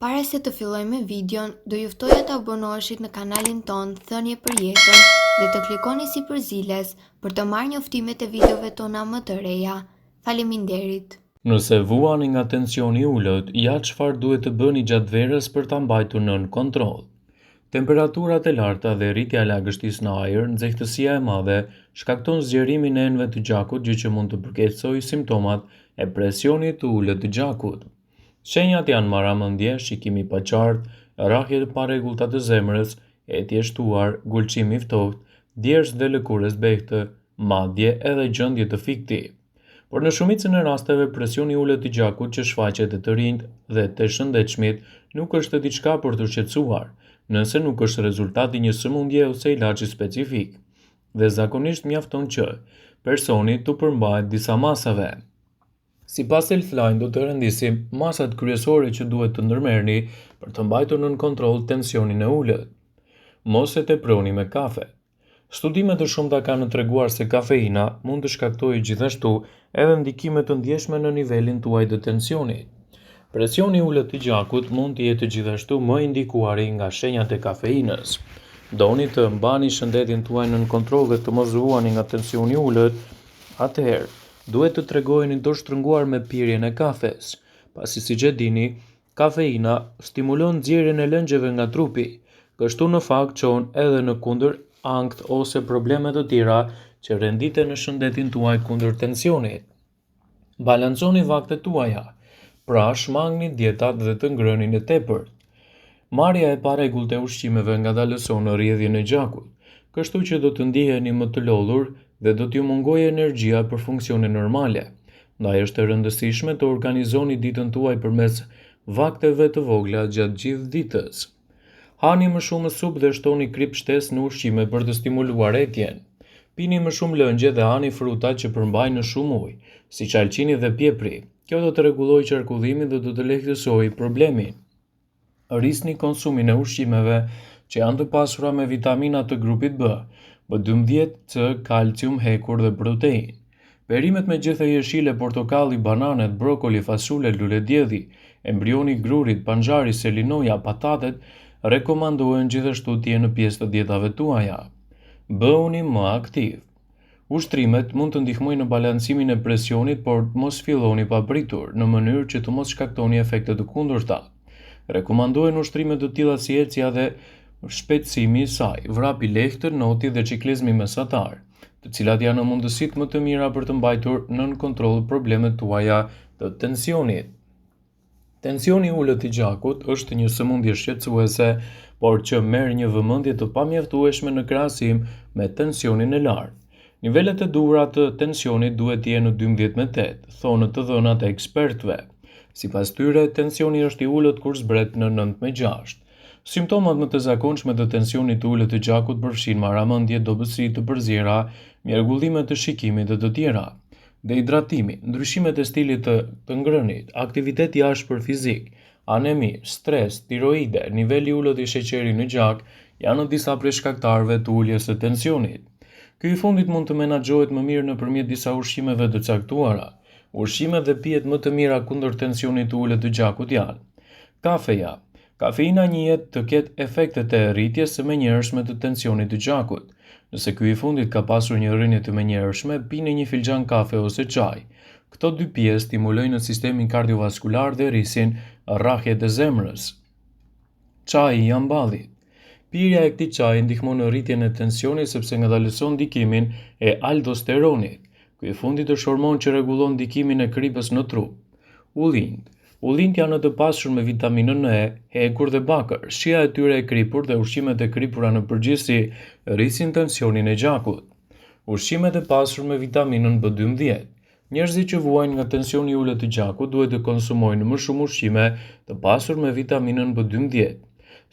Para se të fillojmë me videon, do ju ftoja të abonoheshit në kanalin ton Thënie për Jetën dhe të klikoni si përziles për të marrë njoftimet e videove tona më të reja. Faleminderit. Nëse vuani nga tensioni ullët, ja çfarë duhet të bëni gjatë verës për ta mbajtur nën kontroll. Temperaturat e larta dhe rritja e lagështisë në ajër, nxehtësia e madhe, shkakton zgjerimin e enëve të gjakut, gjë që mund të përkeqësojë simptomat e presionit të ulët të gjakut. Shenjat janë marramendje, shikimi i paqartë, rrahje të parregullta të zemrës, etje e shtuar, gulçim i ftohtë, djersë dhe lëkurës behtë, madje edhe gjendje të fikti. Por në shumicën e rasteve presioni i ulët të gjakut që shfaqet te të rinjt dhe te shëndetshmit nuk është diçka për të shqetësuar, nëse nuk është rezultati një sëmundje ose ilaçi specifik. Dhe zakonisht mjafton që personi të përmbahet disa masave. Sipas Healthline do të rendisim masat kryesore që duhet të ndërmerrni për të mbajtur nën kontroll tensionin e ulët. Mos e teproni me kafe. Studime të shumta kanë treguar se kafeina mund të shkaktojë gjithashtu edhe ndikime të ndjeshme në nivelin tuaj të tensionit. Presioni i ulët të gjakut mund të jetë gjithashtu më i ndikuari nga shenjat e kafeinës. Doni të mbani shëndetin tuaj nën kontroll dhe të mos vuani nga tensioni i ulët, atëherë duhet të tregojeni dorë shtrënguar me pirjen e kafes, pasi siç e dini, kafeina stimulon nxjerrjen e lëngjeve nga trupi, kështu në fakt çon edhe në kundër ankth ose probleme të tjera që renditen në shëndetin tuaj kundër tensionit. Balanconi vaktet tuaja, pra shmangni dietat dhe të ngrënin e tepërt. Marrja e parregullt e ushqimeve ngadalëson rrjedhjen e gjakut, kështu që do të ndiheni më të lodhur dhe do t'ju mungojë energjia për funksione normale. Ndaj është e rëndësishme të organizoni ditën tuaj përmes vakteve të vogla gjatë gjithë ditës. Hani më shumë supë dhe shtoni krip shtesë në ushqime për të stimuluar etjen. Pini më shumë lëngje dhe hani fruta që përmbajnë shumë ujë, si qalqini dhe piepri. Kjo do të rregullojë qarkullimin dhe do të lehtësojë problemin. Rrisni konsumin e ushqimeve që janë të pasura me vitamina të grupit B, B12, C, kalcium, hekur dhe proteinë. Perimet me gjethe jeshile, portokalli, bananet, brokoli, fasule, lule djedhi, embrioni i grurit, panxari, selinoja, patatet, rekomandohen gjithashtu të jenë pjesë të dietave tuaja. Bëuni më aktiv. Ushtrimet mund të ndihmojnë në balancimin e presionit, por mos filloni pa pritur, në mënyrë që të mos shkaktoni efekte të kundërta. Rekomandohen ushtrime të tilla si ecja dhe shpejtësimi i saj, vrapi lehtër, noti dhe ciklizmi mesatar, të cilat janë në mundësitë më të mira për të mbajtur nën kontroll problemet tuaja të tensionit. Tensioni i ulët të gjakut është një sëmundje shqetësuese, por që merr një vëmendje të pamjaftueshme në krahasim me tensionin e lartë. Nivelet e duhura të tensionit duhet të jenë në 12/8, thonë të dhënat e ekspertëve. Sipas tyre, tensioni është i ulët kur zbret në 9/6. Simptomat më të zakonshme të tensionit të ulët të gjakut përfshin marramendje, dobësi të përzierë, mjergullime të shikimit dhe të tjera. Dehidratimi, ndryshimet e stilit të ngrënit, aktivitet i ashpër fizik, anemi, stres, tiroide, niveli i ulët i sheqerit në gjak janë disa prej shkaktarëve të uljes së tensionit. Ky i fundit mund të menaxhohet më mirë nëpërmjet disa ushqimeve të caktuara. Ushqimet dhe pijet më të mira kundër tensionit të ulët të gjakut janë: kafeja. Kafeina njihet të ketë efektet e rritjes së menjëhershme të tensionit të gjakut. Nëse ky i fundit ka pasur një rënje të menjëhershme, pini një filxhan kafe ose çaj. Këto dy pije stimulojnë sistemin kardiovaskular dhe rrisin rrahjet e zemrës. Çaji i amballit. Pirja e këtij çaji ndihmon në rritjen e tensionit sepse ngadalëson ndikimin e aldosteronit. Ky i fundit është hormon që rregullon ndikimin e kripës në trup. Ullinjt. Ullinjt janë të pasur me vitaminën E, hekur dhe bakër. Shija e tyre e kripur dhe ushqimet e kripura në përgjithësi rrisin tensionin e gjakut. Ushqimet e pasur me vitaminën B12. Njerëzit që vuajnë nga tensioni i ulët të gjakut duhet të konsumojnë më shumë ushqime të pasur me vitaminën B12.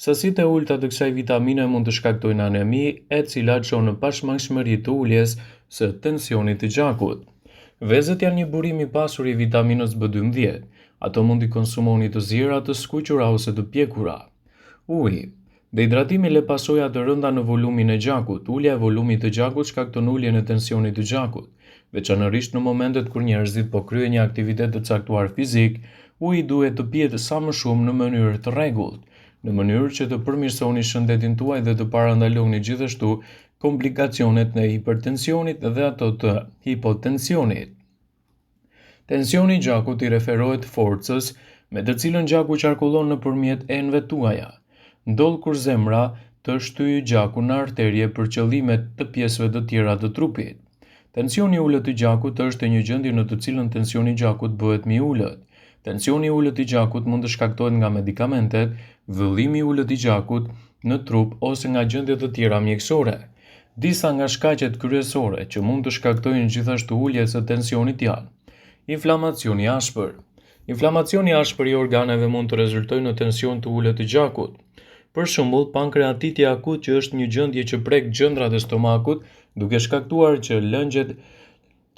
Sasitë e ulta të kësaj vitamine mund të shkaktojnë anemi, e cila çon në pashmangshmëri të uljes së tensionit të gjakut. Vezët janë një burim i pasur i vitaminës B12. Ato mund t'i konsumoni të zjera, të skuqura ose të pjekura. Uji. Dehidratimi le pasoja të rënda në volumin e gjakut. Ulja e volumit të gjakut shkakton uljen e tensionit të gjakut. Veçanërisht në momentet kur njerëzit po kryejnë një aktivitet të caktuar fizik, Uji duhet të pihet sa më shumë në mënyrë të rregullt, në mënyrë që të përmirësoni shëndetin tuaj dhe të parandaloni gjithashtu komplikacionet në hipertensionit dhe ato të hipotensionit. Tensioni i gjakut i referohet forcës me të cilën gjaku qarkullon nëpërmjet enëve tuaja. Ndodh kur zemra të shtyjë gjakun në arterje për qëllimet të pjesëve të tjera të trupit. Tensioni i ulët i gjakut është një gjendje në të cilën tensioni i gjakut bëhet më i ulët. Tensioni i ulët i gjakut mund të shkaktohet nga medikamentet, vëllimi i ulët i gjakut në trup ose nga gjendje të tjera mjekësore. Disa nga shkaqet kryesore që mund të shkaktojnë gjithashtu ulje së tensionit janë: inflamacioni i ashpër. Inflamacioni i ashpër i organeve mund të rezultojë në tension të ulët të gjakut. Për shembull, pankreatiti akut, që është një gjendje që prek gjëndrat e stomakut, duke shkaktuar që lëngjet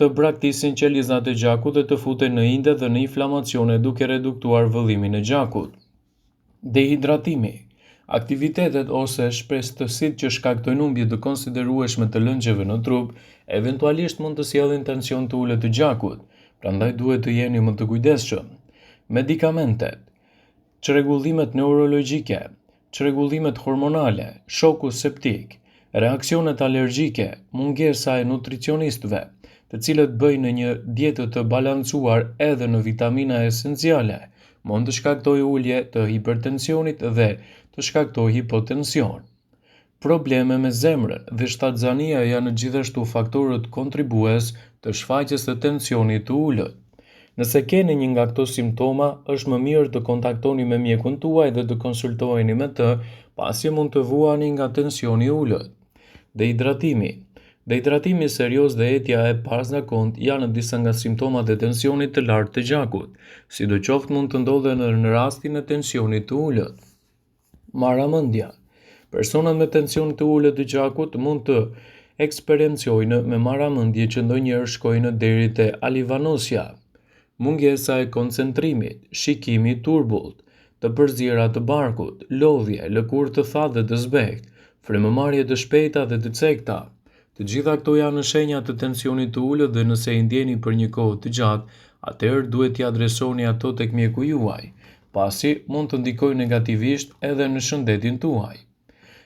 të braktisin qelizat e gjakut dhe të futen në inde dhe në inflamacione duke reduktuar vëllimin e gjakut. Dehidratimi. Aktivitetet ose shpresësitë që shkaktojnë humbje të konsiderueshme të lëngjeve në trup, eventualisht mund të sjellin tension të ulët të gjakut, prandaj duhet të jeni më të kujdesshëm. Medikamentet, çrregullimet neurologjike, çrregullimet hormonale, shoku septik, reaksionet alergjike, mungesa e nutricionistëve, të cilët bëjnë një dietë të balancuar edhe në vitamina esenciale, mund të shkaktojë ulje të hipertensionit dhe të shkaktojë hipotension. Probleme me zemrën dhe shtatzania janë gjithashtu faktorët kontribues të shfaqjes së tensionit të ulët. Nëse keni një nga këto simptoma, është më mirë të kontaktoni me mjekun tuaj dhe të konsultoheni me të, pasi mund të vuani nga tensioni i ulët. Dehidratimi. Dehidratimi serioz dhe etja e pazakontë janë disa nga simptomat e tensionit të lartë të gjakut, sidoqoftë mund të ndodhen në rastin e tensionit të ulët. Marramendja. Personat me tension të ulët të gjakut mund të eksperiencojnë me marramendje që ndonjëherë shkojnë deri te alivanosja. Mungesa e koncentrimit, shikimi i turbullt, të përzierja të barkut, lodhje, lëkurë të thatë dhe të zbehtë, frymëmarrje të shpejta dhe të cekta. Të gjitha këto janë shenja të tensionit të ulët dhe nëse i ndjeni për një kohë të gjatë, atëherë duhet t'i adresoni ato tek mjeku juaj, pasi mund të ndikojë negativisht edhe në shëndetin tuaj.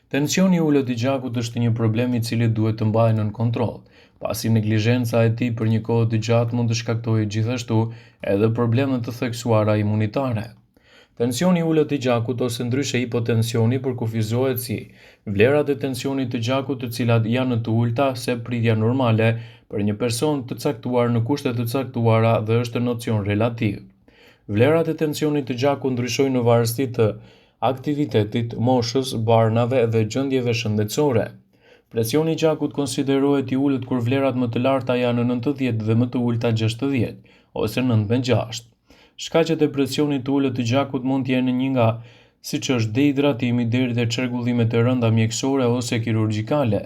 Tensioni i ulët i gjakut është një problem i cili duhet të mbahet nën kontroll, pasi neglizhenca e tij për një kohë të gjatë mund të shkaktojë gjithashtu edhe probleme të theksuara imunitare. Tensioni i ulët i gjakut ose ndryshe hipotensioni përkufizohet si vlerat e tensionit të gjakut të cilat janë të ulta se pritja normale për një person të caktuar në kushte të caktuara dhe është nocion relativ. Vlerat e tensionit të gjakut ndryshojnë në varësi të aktivitetit, moshës, barnave dhe gjendjeve shëndetësore. Presioni i gjakut konsiderohet i ulët kur vlerat më të larta janë 90 dhe më të ulta 60 ose 96. Shkaqet e presionit të ulët të gjakut mund të jenë një nga siç është dehidratimi deri te çrregullimet e rënda mjekësore ose kirurgjikale.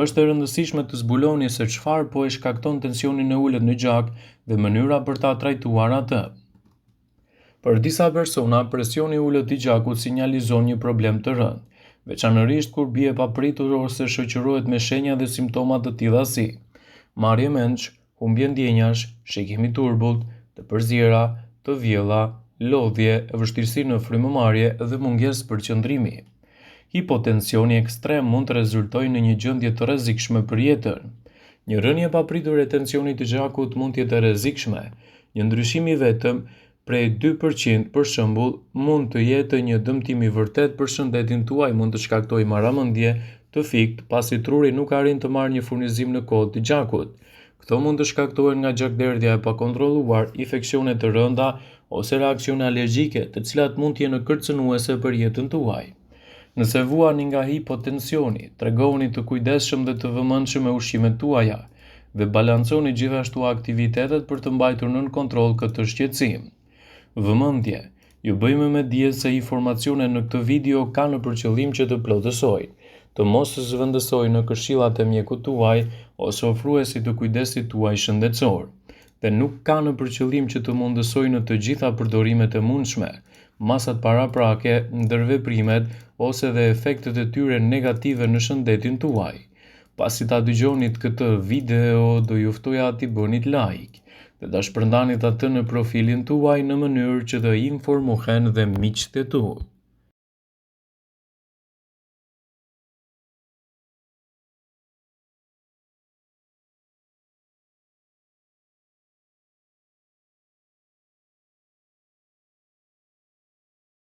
Është e rëndësishme të zbuloni se çfarë po e shkakton tensionin e ulët në gjak dhe mënyra për ta trajtuar atë. Për disa persona, presioni i ulët i gjakut sinjalizon një problem të rëndë, veçanërisht kur bie papritur ose shoqërohet me shenja dhe simptoma të tilla si marrje mendsh, humbje ndjenjash, shikim i turbullt, të përziera, të vjella, lodhje, vështirësi në frymëmarrje dhe mungesë përqendrimi. Hipotensioni ekstrem mund të rezultojë në një gjendje të rrezikshme për jetën. Një rënje papritur e tensionit të gjakut mund të jetë e rrezikshme. Një ndryshim i vetëm prej 2% për shembull mund të jetë një dëmtim i vërtet për shëndetin tuaj, mund të shkaktojë marramendje të fikt pasi truri nuk arrin të marrë një furnizim në kohë të gjakut. Këto mund të shkaktohen nga gjakderdhja e pakontrolluar, infeksione të rënda ose reaksione alergjike, të cilat mund të jenë kërcënuese për jetën tuaj. Nëse vuani nga hipotensioni, tregoni të kujdesshëm dhe të vëmendshëm me ushqimet tuaja dhe balanconi gjithashtu aktivitetet për të mbajtur nën kontroll këtë shqetësim. Vëmendje. Ju bëjmë me dije se informacionet në këtë video kanë për qëllim që të plotësojnë, të mos zhvendësojnë në këshillat e mjekut tuaj ose ofruesit të kujdesit tuaj shëndetësor, dhe nuk kanë për qëllim që të mundësojnë të gjitha përdorimet e mundshme, masat paraprake, ndërveprimet ose dhe efektet e tyre negative në shëndetin tuaj. Pasi ta dëgjonit këtë video, do ju ftoja t'i bënit like dhe ta shpërndanit atë në profilin tuaj në mënyrë që të informohen dhe miqtë e tu.